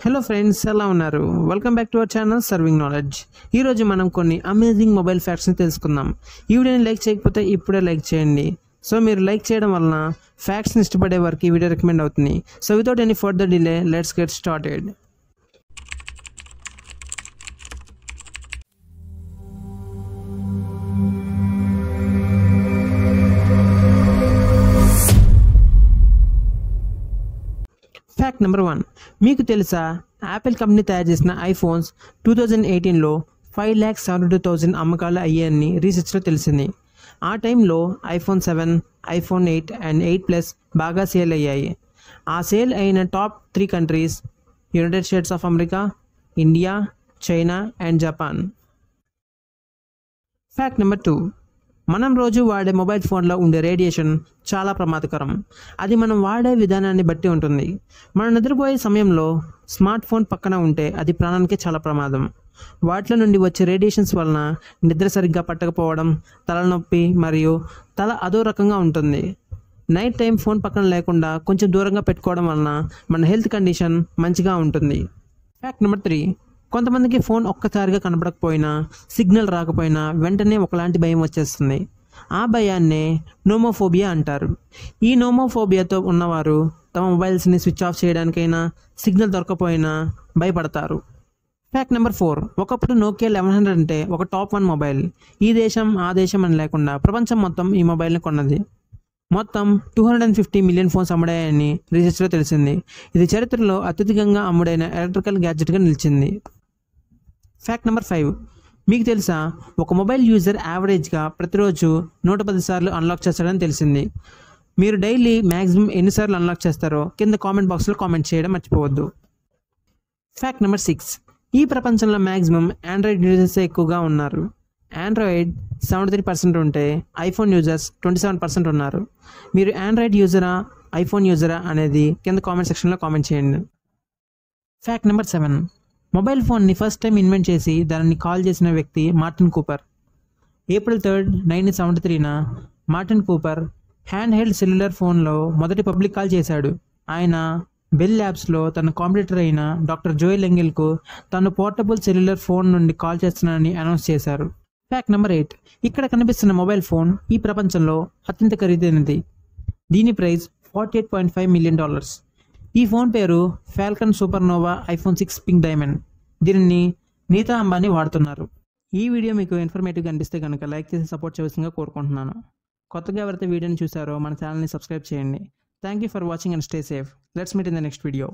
Hello friends, ఎలా ఉన్నారు? Welcome back to our channel serving knowledge. ఈరోజు మనం కొన్ని అమేజింగ్ మొబైల్ ఫ్యాక్ట్స్ని తెలుసుకుందాం. ఈ వీడియోని లైక్ చేయకపోతే ఇప్పుడే లైక్ చేయండి. సో మీరు లైక్ చేయడం వలన ఫ్యాక్ట్స్ని ఇష్టపడే వారికి ఈ వీడియో రికమెండ్ అవుతుంది. So without any further delay let's get started. Fact number 1. మీకు తెలుసా, యాపిల్ కంపెనీ తయారు చేసిన ఐఫోన్స్ 2018లో 5,72,000 అమ్మకాలు అయ్యాయని రీసెర్చ్లో తెలిసింది. ఆ టైంలో ఐఫోన్ 7, ఐఫోన్ 8 అండ్ 8 ప్లస్ బాగా సేల్ అయ్యాయి. ఆ సేల్ అయిన top 3 countries United states of America, India, China and Japan. Fact number 2. మనం రోజు వాడే మొబైల్ ఫోన్లో ఉండే రేడియేషన్ చాలా ప్రమాదకరం. అది మనం వాడే విధానాన్ని బట్టి ఉంటుంది. మనం నిద్రపోయే సమయంలో స్మార్ట్ ఫోన్ పక్కన ఉంటే అది ప్రాణానికి చాలా ప్రమాదం. వాటిలో నుండి వచ్చే రేడియేషన్స్ వలన నిద్ర సరిగ్గా పట్టకపోవడం, తలనొప్పి మరియు తల అదో రకంగా ఉంటుంది. నైట్ టైం ఫోన్ పక్కన లేకుండా కొంచెం దూరంగా పెట్టుకోవడం వలన మన హెల్త్ కండిషన్ మంచిగా ఉంటుంది. Fact number 3. కొంతమందికి ఫోన్ ఒక్కసారిగా కనపడకపోయినా, సిగ్నల్ రాకపోయినా వెంటనే ఒకలాంటి భయం వచ్చేస్తుంది. ఆ భయాన్నే నోమోఫోబియా అంటారు. ఈ నోమోఫోబియాతో ఉన్నవారు తమ మొబైల్స్ని స్విచ్ ఆఫ్ చేయడానికైనా, సిగ్నల్ దొరకపోయినా భయపడతారు. Fact number 4. ఒకప్పుడు నోకియా 1100 అంటే ఒక టాప్ 1 మొబైల్. ఈ దేశం ఆ దేశం అని లేకుండా ప్రపంచం మొత్తం ఈ మొబైల్ని కొన్నది. మొత్తం 250 మిలియన్ ఫోన్స్ అమ్ముడాయని రీసెర్చ్లో తెలిసింది. ఇది చరిత్రలో అత్యధికంగా అమ్ముడైన ఎలక్ట్రికల్ గ్యాడ్జెట్గా నిలిచింది. Fact number 5. మీకు తెలుసా, ఒక మొబైల్ యూజర్ యావరేజ్గా ప్రతిరోజు 110 సార్లు అన్లాక్ చేస్తాడని తెలిసింది. మీరు డైలీ మ్యాక్సిమం ఎన్నిసార్లు అన్లాక్ చేస్తారో కింద కామెంట్ బాక్స్లో కామెంట్ చేయడం మర్చిపోవద్దు. Fact number 6. ఈ ప్రపంచంలో మ్యాక్సిమం ఆండ్రాయిడ్ యూజర్స్ ఎక్కువగా ఉన్నారు. ఆండ్రాయిడ్ 73% ఉంటే ఐఫోన్ యూజర్స్ 27% ఉన్నారు. మీరు ఆండ్రాయిడ్ యూజరా, ఐఫోన్ యూజరా అనేది కింద కామెంట్ సెక్షన్లో కామెంట్ చేయండి. Fact number 7. మొబైల్ ఫోన్ని ఫస్ట్ టైం ఇన్వెంట్ చేసి దానిని కాల్ చేసిన వ్యక్తి మార్టిన్ కూపర్. ఏప్రిల్ 3, 1973న Martin Cooper hand held cellular ఫోన్లో మొదటి పబ్లిక్ కాల్ చేశాడు. ఆయన బెల్ ల్యాబ్స్లో తన కాంపిటీటర్ అయిన డాక్టర్ జోయల్ ఎంగెల్కు తను పోర్టబుల్ సెల్యులర్ ఫోన్ నుండి కాల్ చేస్తున్నానని అనౌన్స్ చేశారు. Fact number 8. ఇక్కడ కనిపిస్తున్న మొబైల్ ఫోన్ ఈ ప్రపంచంలో అత్యంత ఖరీదైనది. దీని ప్రైస్ $48.5 మిలియన్. ఈ ఫోన్ పేరు Falcon supernova iPhone 6 pink diamond. దీనిని నీతా అంబానీ వాడుతున్నారు. ఈ వీడియో మీకు ఇన్ఫర్మేటివ్గా అనిపిస్తే కనుక లైక్ చేసి సపోర్ట్ చేయవలసిందిగా కోరుకుంటున్నాను. కొత్తగా ఎవరైతే వీడియోని చూసారో మన ఛానల్ని సబ్స్క్రైబ్ చేయండి. Thank you for watching and stay safe. Let's meet in the next video.